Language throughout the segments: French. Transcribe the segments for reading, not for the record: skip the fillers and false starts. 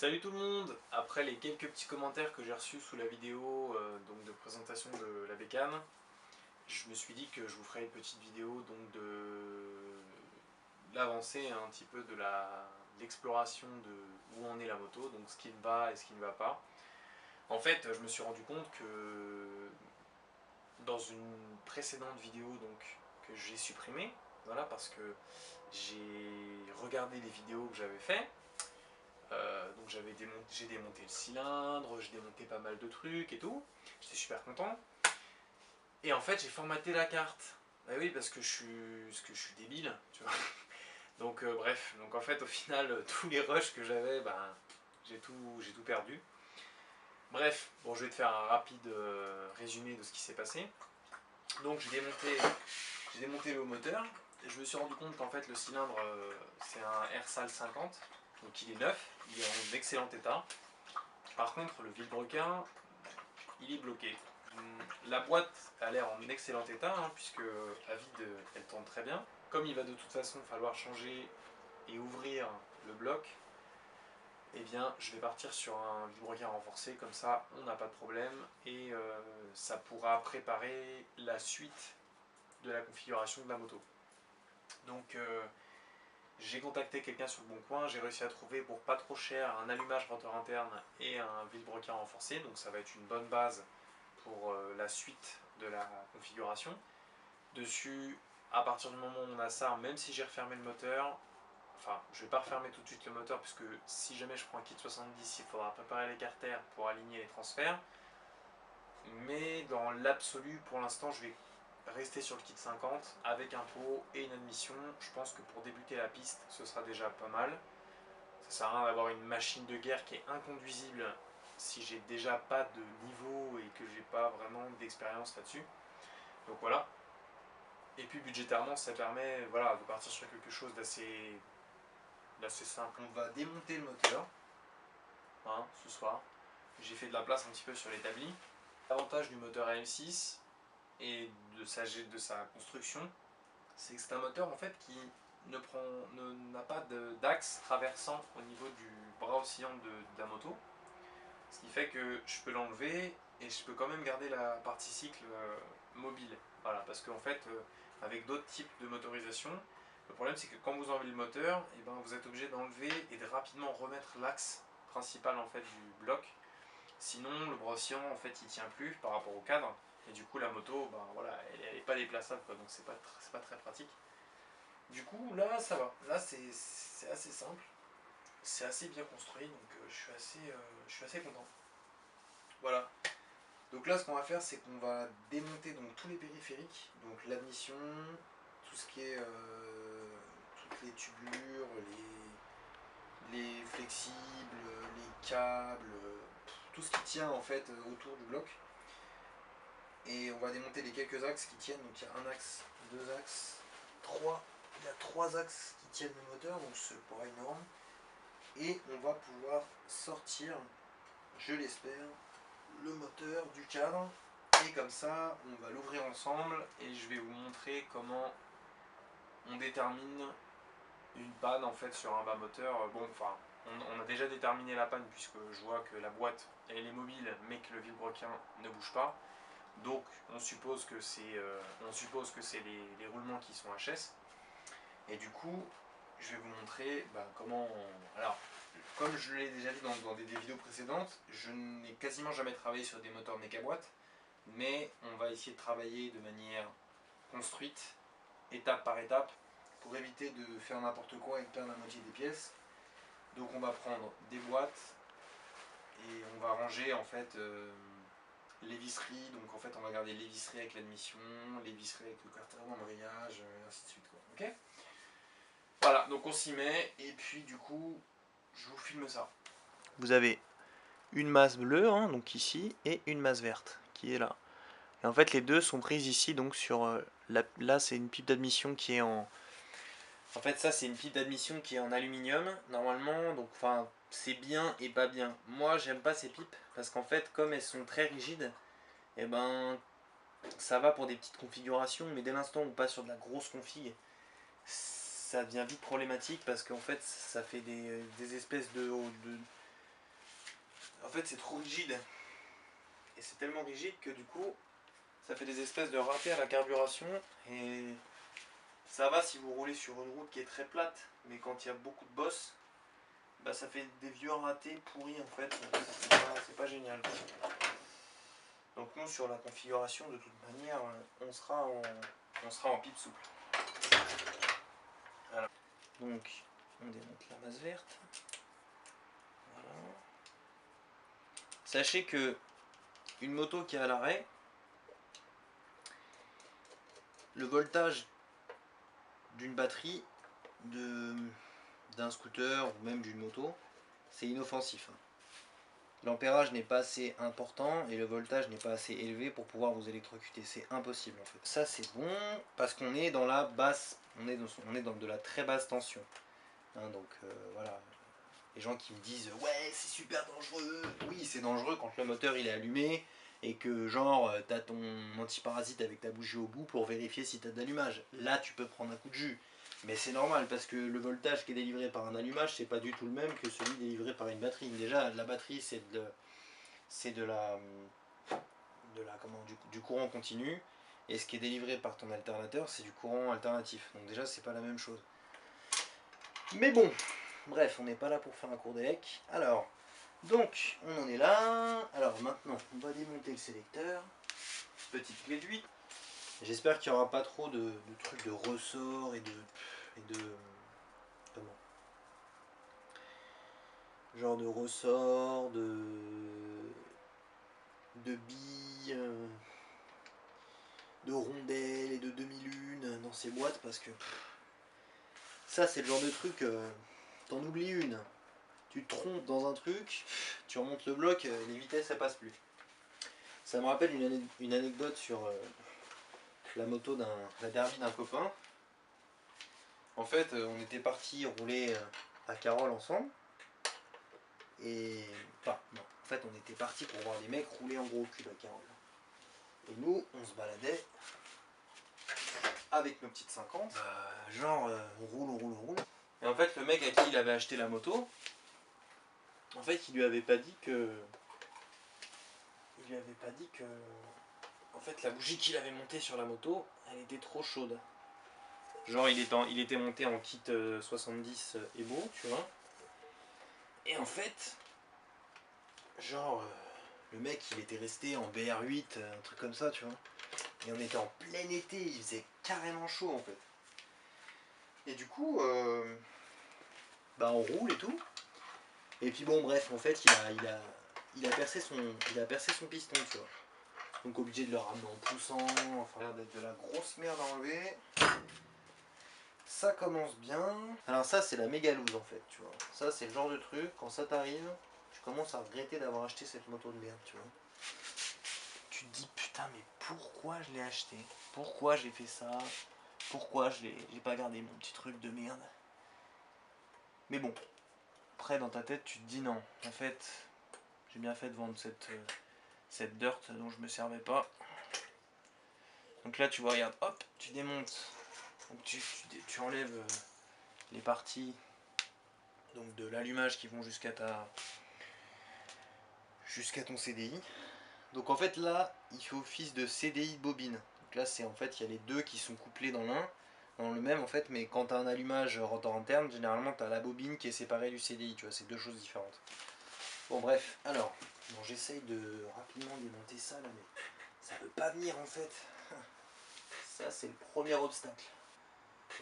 Salut tout le monde! Après les quelques petits commentaires que j'ai reçus sous la vidéo donc de présentation de la bécane, je me suis dit que je vous ferai une petite vidéo donc de l'avancée un petit peu de l'exploration de où en est la moto, donc ce qui va et ce qui ne va pas. En fait, je me suis rendu compte que dans une précédente vidéo donc, que j'ai supprimée, voilà, parce que j'ai regardé les vidéos que j'avais fait. Donc j'ai démonté le cylindre, j'ai démonté pas mal de trucs et tout. J'étais super content. Et en fait j'ai formaté la carte. Bah oui parce que je suis débile, tu vois. Donc bref, donc en fait au final tous les rushs que j'avais, ben j'ai tout perdu. Bref, bon je vais te faire un rapide résumé de ce qui s'est passé. Donc j'ai démonté le moteur et je me suis rendu compte qu'en fait le cylindre c'est un RSAL 50, donc il est neuf, il est en excellent état. Par contre, le vilebrequin, il est bloqué. La boîte a l'air en excellent état, hein, puisque à vide, elle tourne très bien. Comme il va de toute façon falloir changer et ouvrir le bloc, eh bien, je vais partir sur un vilebrequin renforcé, comme ça, on n'a pas de problème, et ça pourra préparer la suite de la configuration de la moto. Donc, j'ai contacté quelqu'un sur le bon coin, j'ai réussi à trouver pour pas trop cher un allumage rotor interne et un vilebrequin renforcé, donc ça va être une bonne base pour la suite de la configuration. Dessus, à partir du moment où on a ça, même si j'ai refermé le moteur, enfin je vais pas refermer tout de suite le moteur puisque si jamais je prends un kit 70, il faudra préparer les carters pour aligner les transferts. Mais dans l'absolu, pour l'instant, je vais rester sur le kit 50 avec un pot et une admission. Je pense que pour débuter la piste, ce sera déjà pas mal. Ça sert à rien d'avoir une machine de guerre qui est inconduisible si j'ai déjà pas de niveau et que j'ai pas vraiment d'expérience là-dessus. Donc voilà. Et puis budgétairement, ça permet voilà, de partir sur quelque chose d'assez simple. On va démonter le moteur hein, ce soir. J'ai fait de la place un petit peu sur l'établi. L'avantage du moteur AM6 et de sa construction, c'est que c'est un moteur en fait qui n'a pas d'axe traversant au niveau du bras oscillant de la moto. Ce qui fait que je peux l'enlever et je peux quand même garder la partie cycle mobile. Voilà, parce qu'en fait, avec d'autres types de motorisation, le problème c'est que quand vous enlevez le moteur, et ben, vous êtes obligé d'enlever et de rapidement remettre l'axe principal en fait, du bloc. Sinon, le bras oscillant en fait, il tient plus par rapport au cadre. Et du coup, la moto, ben, voilà, elle n'est pas déplaçable, quoi, donc c'est pas très pratique. Du coup, là, ça va. Là, c'est assez simple. C'est assez bien construit, donc je suis assez content. Voilà. Donc là, ce qu'on va faire, c'est qu'on va démonter donc, tous les périphériques, donc l'admission, tout ce qui est toutes les tubulures, les flexibles, les câbles, tout ce qui tient en fait autour du bloc. Et on va démonter les quelques axes qui tiennent. Donc il y a un axe, deux axes, trois. Il y a trois axes qui tiennent le moteur, donc c'est pas énorme. Et on va pouvoir sortir, je l'espère, le moteur du cadre. Et comme ça, on va l'ouvrir ensemble et je vais vous montrer comment on détermine une panne en fait sur un bas moteur. Bon, enfin, on a déjà déterminé la panne puisque je vois que la boîte elle est mobile mais que le vilebrequin ne bouge pas. Donc on suppose que c'est les roulements qui sont HS. Et du coup, je vais vous montrer comment. Alors, comme je l'ai déjà dit dans des vidéos précédentes, je n'ai quasiment jamais travaillé sur des moteurs méca-boîte, mais on va essayer de travailler de manière construite, étape par étape, pour éviter de faire n'importe quoi et de perdre la moitié des pièces. Donc on va prendre des boîtes et on va ranger en fait les visseries. Donc en fait on va garder les visseries avec l'admission, les visseries avec le carter d'embrayage, et ainsi de suite quoi. Ok ? Voilà, donc on s'y met et puis du coup je vous filme ça. Vous avez une masse bleue, hein, donc ici, et une masse verte qui est là. Et en fait les deux sont prises ici donc sur là c'est une pipe d'admission qui est en. En fait ça c'est une pipe d'admission qui est en aluminium normalement, donc enfin c'est bien et pas bien. Moi j'aime pas ces pipes parce qu'en fait comme elles sont très rigides, et ben ça va pour des petites configurations, mais dès l'instant où on passe sur de la grosse config, ça devient vite problématique parce qu'en fait ça fait des espèces fait c'est trop rigide. Et c'est tellement rigide que du coup ça fait des espèces de ratés à la carburation. Et ça va si vous roulez sur une route qui est très plate, mais quand il y a beaucoup de bosses, bah ça fait des vieux ratés pourris en fait. C'est pas génial. Donc nous sur la configuration de toute manière on sera en pipe souple. Alors, donc on démonte la masse verte. Voilà. Sachez que une moto qui est à l'arrêt, le voltage d'une batterie, d'un scooter ou même d'une moto, c'est inoffensif. L'ampérage n'est pas assez important et le voltage n'est pas assez élevé pour pouvoir vous électrocuter. C'est impossible en fait. Ça c'est bon parce qu'on est dans la basse, on est dans de la très basse tension. Donc voilà. Les gens qui me disent ouais c'est super dangereux. Oui c'est dangereux quand le moteur il est allumé et que genre t'as ton antiparasite avec ta bougie au bout pour vérifier si t'as de l'allumage. Là tu peux prendre un coup de jus. Mais c'est normal parce que le voltage qui est délivré par un allumage c'est pas du tout le même que celui délivré par une batterie. Déjà la batterie c'est du courant continu et ce qui est délivré par ton alternateur c'est du courant alternatif. Donc déjà c'est pas la même chose. Mais bon, bref, on n'est pas là pour faire un cours d'élec. Alors, donc on en est là. Alors maintenant on va démonter le sélecteur. Petite clé de 8. J'espère qu'il n'y aura pas trop de trucs de ressort et de comment, genre de ressort, de billes, de rondelles et de demi-lunes dans ces boîtes parce que ça c'est le genre de truc, t'en oublies une, tu te trompes dans un truc, tu remontes le bloc, les vitesses ça passe plus. Ça me rappelle une anecdote sur la moto la derby d'un copain. En fait, on était parti rouler à Carole ensemble. Et. Enfin, non. En fait, on était parti pour voir des mecs rouler en gros cul à Carole. Et nous, on se baladait avec nos petites 50. On roule. Et en fait, le mec à qui il avait acheté la moto, en fait, il lui avait pas dit que. En fait, la bougie qu'il avait montée sur la moto, elle était trop chaude. Genre, il était monté en kit 70 Evo, tu vois. Et en fait, le mec, il était resté en BR8, un truc comme ça, tu vois. Et on était en plein été, il faisait carrément chaud, en fait. Et du coup, on roule et tout. Et puis bon, bref, en fait, il a percé son piston, tu vois. Donc obligé de le ramener en poussant, enfin, l'air d'être de la grosse merde à enlever. Ça commence bien. Alors ça c'est la méga loose en fait, tu vois. Ça c'est le genre de truc, quand ça t'arrive, tu commences à regretter d'avoir acheté cette moto de merde, tu vois. Tu te dis putain mais pourquoi je l'ai acheté? Pourquoi j'ai fait ça? Pourquoi j'ai pas gardé mon petit truc de merde? Mais bon, après dans ta tête tu te dis non, en fait j'ai bien fait de vendre cette dirt dont je me servais pas. Donc là tu vois, regarde, hop, tu démontes. Donc tu enlèves les parties donc de l'allumage qui vont jusqu'à ton CDI. Donc en fait là il fait office de CDI de bobine. Donc là c'est en fait il y a les deux qui sont couplés dans le même en fait, mais quand tu as un allumage rotor interne, généralement tu as la bobine qui est séparée du CDI, tu vois, c'est deux choses différentes. Bon bref, alors, j'essaye de rapidement démonter ça là, mais ça veut pas venir en fait. Ça c'est le premier obstacle.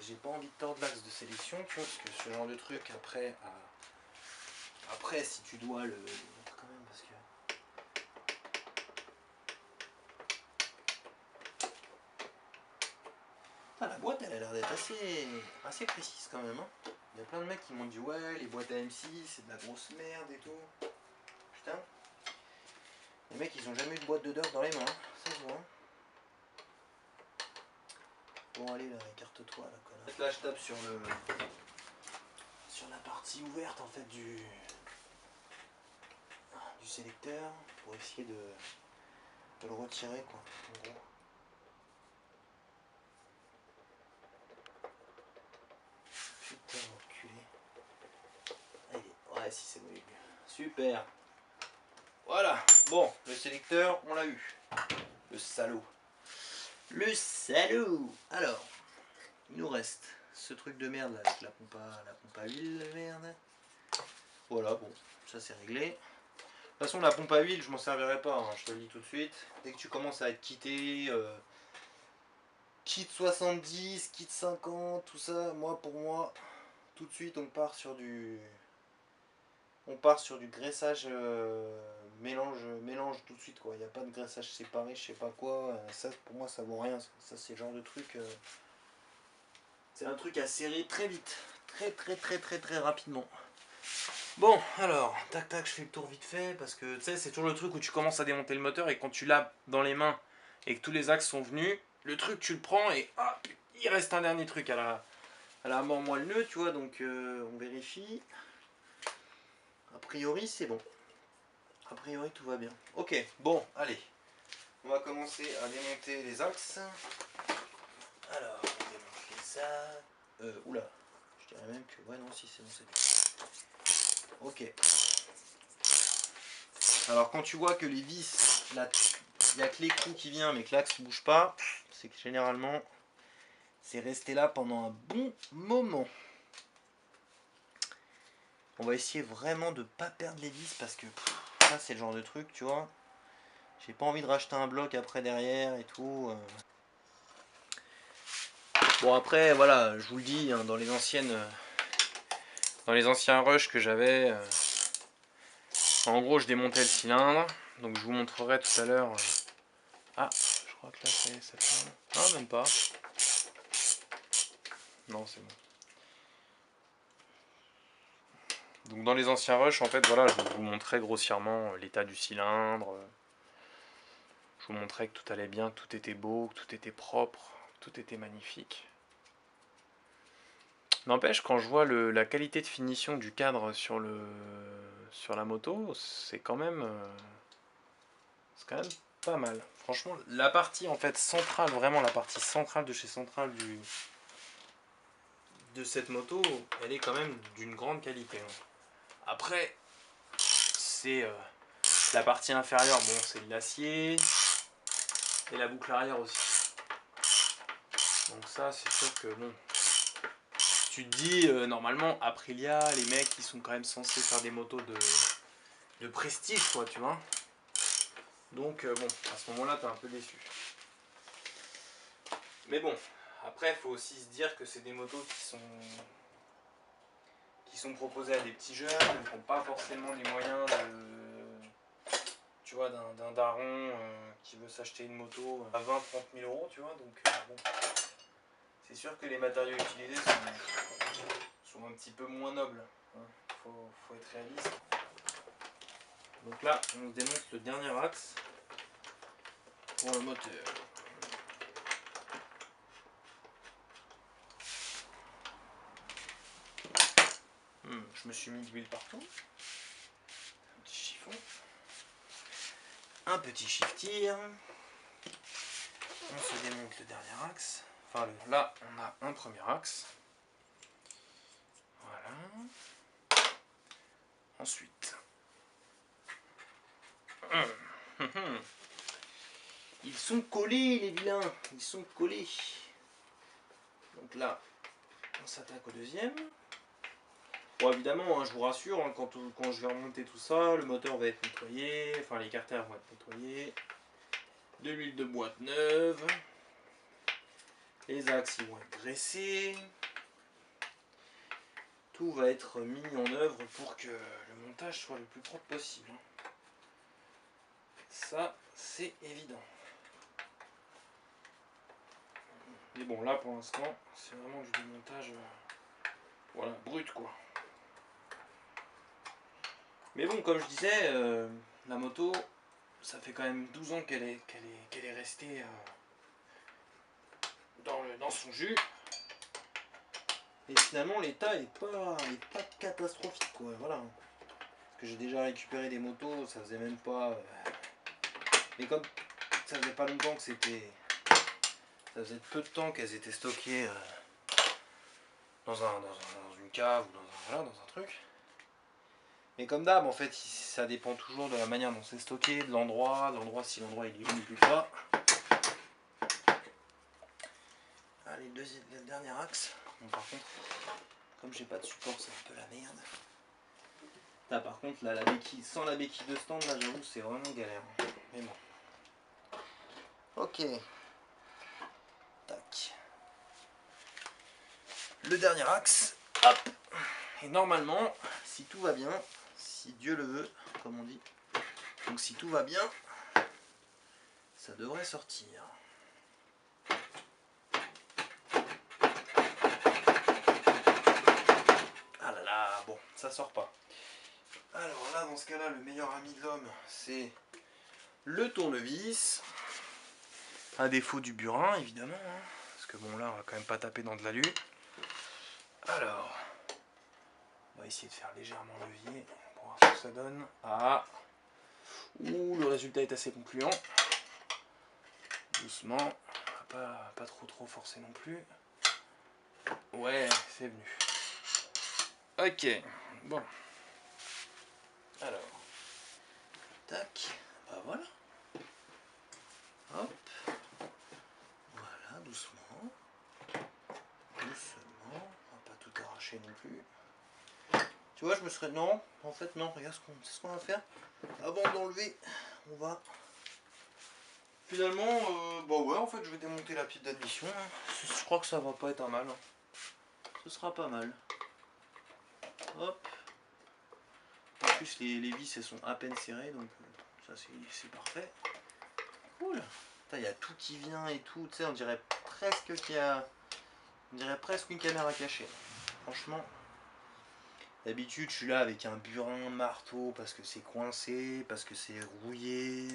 J'ai pas envie de tordre l'axe de sélection, tu vois, parce que ce genre de truc après, si tu dois le mettre quand même, parce que la boîte elle a l'air d'être assez précise quand même. Hein. Il y a plein de mecs qui m'ont dit ouais les boîtes AM6 c'est de la grosse merde et tout. Putain. Les mecs ils ont jamais eu de boîte de dirt dans les mains, ça se voit. Bon allez là, écarte-toi là connard. Là je tape sur la partie ouverte en fait du sélecteur pour essayer de le retirer quoi, en gros. Putain enculé. Allez, ouais si c'est bon. Super. Voilà, bon, le sélecteur, on l'a eu. Le salaud. Le salaud. Alors, il nous reste ce truc de merde là, avec la pompe à huile, merde. Voilà, bon, ça c'est réglé. De toute façon, la pompe à huile, je m'en servirai pas, hein, je te le dis tout de suite. Dès que tu commences à être quitté, kit 70, kit 50, tout ça, pour moi, tout de suite, on part sur du graissage mélange tout de suite, quoi. Il n'y a pas de graissage séparé, je sais pas quoi. Ça, pour moi, ça vaut rien. Ça, c'est le genre de truc. C'est un truc à serrer très vite, très rapidement. Bon, alors, tac tac, je fais le tour vite fait parce que tu sais, c'est toujours le truc où tu commences à démonter le moteur et quand tu l'as dans les mains et que tous les axes sont venus, le truc tu le prends et hop, il reste un dernier truc à la mort moelleux, tu vois, donc on vérifie. A priori, c'est bon. A priori, tout va bien. Ok, bon, allez. On va commencer à démonter les axes. Alors, on démonte les axes. Oula, je dirais même que... Ouais, non, si, c'est bon, c'est bon. Ok. Alors, quand tu vois que les vis, il n'y a que l'écrou qui vient, mais que l'axe ne bouge pas, c'est que généralement, c'est resté là pendant un bon moment. On va essayer vraiment de ne pas perdre les vis parce que ça, c'est le genre de truc, tu vois. J'ai pas envie de racheter un bloc après derrière et tout. Bon après voilà, je vous le dis, hein, dans les anciens rushs que j'avais, en gros je démontais le cylindre, donc je vous montrerai tout à l'heure. Ah, je crois que là ça tourne. Ah même pas. Non c'est bon. Donc dans les anciens rushs en fait voilà, je vous montrais grossièrement l'état du cylindre. Je vous montrais que tout allait bien, que tout était beau, que tout était propre, que tout était magnifique. N'empêche, quand je vois la qualité de finition du cadre sur la moto, c'est quand même pas mal. Franchement, la partie en fait centrale, vraiment la partie centrale de chez Central de cette moto, elle est quand même d'une grande qualité. Après, c'est la partie inférieure, bon, c'est de l'acier et la boucle arrière aussi. Donc ça, c'est sûr que bon. Tu te dis, normalement, Aprilia, les mecs, ils sont quand même censés faire des motos de prestige, quoi, tu vois. Donc, bon, à ce moment-là, t'es un peu déçu. Mais bon, après, il faut aussi se dire que c'est des motos qui sont proposées à des petits jeunes, qui n'ont pas forcément les moyens tu vois, d'un daron qui veut s'acheter une moto à 20-30 000 euros, tu vois. Donc, bon, c'est sûr que les matériaux utilisés sont un petit peu moins nobles. Faut être réaliste. Donc là, on démonte le dernier axe pour le moteur. Je me suis mis de l'huile partout. Un petit chiffon. Un petit shiftir. On se démonte le dernier axe. Enfin, là, on a un premier axe. Voilà. Ensuite. Ils sont collés, les vilains. Ils sont collés. Donc là, on s'attaque au deuxième. Bon, évidemment, hein, je vous rassure, hein, quand je vais remonter tout ça, le moteur va être nettoyé, enfin les carters vont être nettoyés, de l'huile de boîte neuve, les axes ils vont être graissés, tout va être mis en œuvre pour que le montage soit le plus propre possible. Ça, c'est évident. Mais bon, là pour l'instant, c'est vraiment du démontage voilà, brut quoi. Mais bon, comme je disais, la moto, ça fait quand même 12 ans qu'elle est restée dans son jus. Et finalement, l'état est pas catastrophique, quoi. Voilà. Parce que j'ai déjà récupéré des motos, ça faisait même pas. Mais comme ça faisait pas longtemps que c'était. Ça faisait peu de temps qu'elles étaient stockées dans une cave ou dans un truc. Mais comme d'hab, en fait, ça dépend toujours de la manière dont c'est stocké, de l'endroit, si l'endroit il est humide ou pas. Allez, le dernier axe. Bon, par contre, comme j'ai pas de support, c'est un peu la merde. Là, par contre, là, la béquille, sans la béquille de stand, là, j'avoue, c'est vraiment galère. Mais bon. Ok. Tac. Le dernier axe. Hop. Et normalement, si tout va bien, si Dieu le veut, comme on dit, donc si tout va bien, ça devrait sortir. Ah là là, bon, ça sort pas. Alors là, dans ce cas-là, le meilleur ami de l'homme, c'est le tournevis. À défaut du burin, évidemment. Hein, parce que bon, là, on va quand même pas taper dans de l'alu. Alors, on va essayer de faire légèrement levier pour voir ce que ça donne. Ah, ouh, le résultat est assez concluant. Doucement, pas trop forcer non plus. Ouais, c'est venu. Ok, bon. Alors, tac, bah voilà. Hop, voilà, doucement. Doucement, on va pas tout arracher non plus. Tu vois, je me serais... Non, en fait, non, regarde ce qu'on va faire. Avant d'enlever, on va... Finalement, bah ouais, en fait, je vais démonter la pipe d'admission. Je crois que ça va pas être un mal. Ce sera pas mal. Hop. En plus, les vis, elles sont à peine serrées, donc ça, c'est parfait. Cool. Il y a tout qui vient et tout. Tu sais, on dirait presque qu'il y a... On dirait presque une caméra cachée. Franchement... D'habitude, je suis là avec un burin, marteau, parce que c'est coincé, parce que c'est rouillé.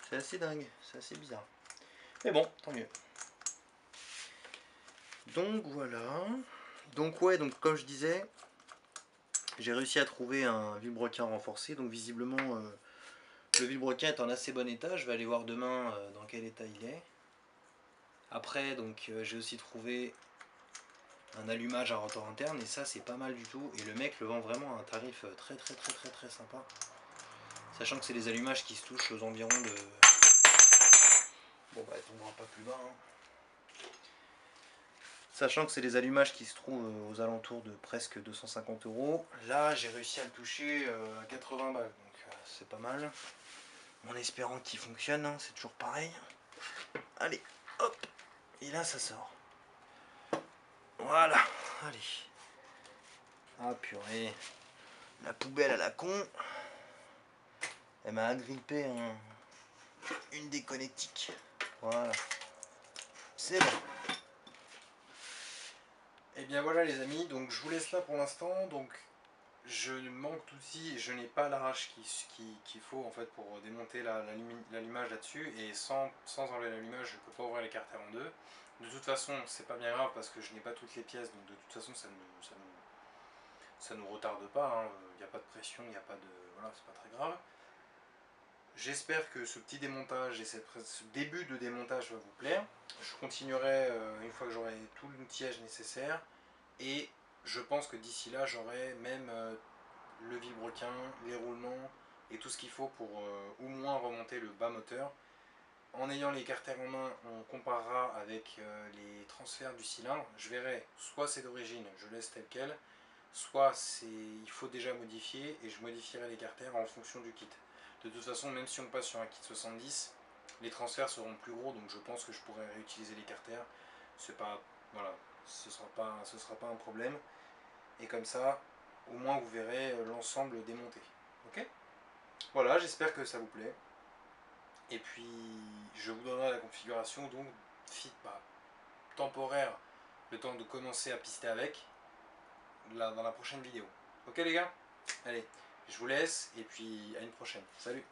C'est assez dingue, c'est assez bizarre. Mais bon, tant mieux. Donc voilà. Donc ouais, donc comme je disais, j'ai réussi à trouver un vilebrequin renforcé. Donc visiblement, le vilebrequin est en assez bon état. Je vais aller voir demain dans quel état il est. Après, donc j'ai aussi trouvé un allumage à rotor interne et ça c'est pas mal du tout. Et le mec le vend vraiment à un tarif très sympa. Sachant que c'est des allumages qui se touchent aux environs de... Bon bah elle tombera pas plus bas. Hein. Sachant que c'est des allumages qui se trouvent aux alentours de presque 250 €. Là j'ai réussi à le toucher à 80 balles. Donc c'est pas mal. En espérant qu'il fonctionne, hein, c'est toujours pareil. Allez, hop. Et là ça sort. Voilà, allez. Ah purée. La poubelle à la con. Elle m'a agrippé une des connectiques. Voilà. C'est bon. Et bien voilà les amis, donc je vous laisse là pour l'instant. Donc je manque d'outils et je n'ai pas l'arrache qu'il faut en fait pour démonter l'allumage là-dessus. Et sans enlever l'allumage, je ne peux pas ouvrir l'écarter en deux. De toute façon, c'est pas bien grave parce que je n'ai pas toutes les pièces, donc de toute façon ça nous retarde pas. Il n'y a pas de pression, il n'y a pas de... Voilà, c'est pas très grave. J'espère que ce petit démontage et ce début de démontage va vous plaire. Je continuerai une fois que j'aurai tout l'outillage nécessaire. Et je pense que d'ici là, j'aurai même le vilebrequin, les roulements et tout ce qu'il faut pour au moins remonter le bas moteur. En ayant l'écarter en main, on comparera avec les transferts du cylindre. Je verrai, soit c'est d'origine, je laisse tel quel, soit il faut déjà modifier et je modifierai l'écarter en fonction du kit. De toute façon, même si on passe sur un kit 70, les transferts seront plus gros, donc je pense que je pourrai réutiliser l'écarter. C'est pas, voilà, ce sera pas un problème. Et comme ça, au moins vous verrez l'ensemble démonté. Ok? Voilà, j'espère que ça vous plaît. Et puis, je vous donnerai la configuration, donc temporaire, le temps de commencer à pister avec, là, dans la prochaine vidéo. Ok les gars? Allez, je vous laisse et puis à une prochaine. Salut!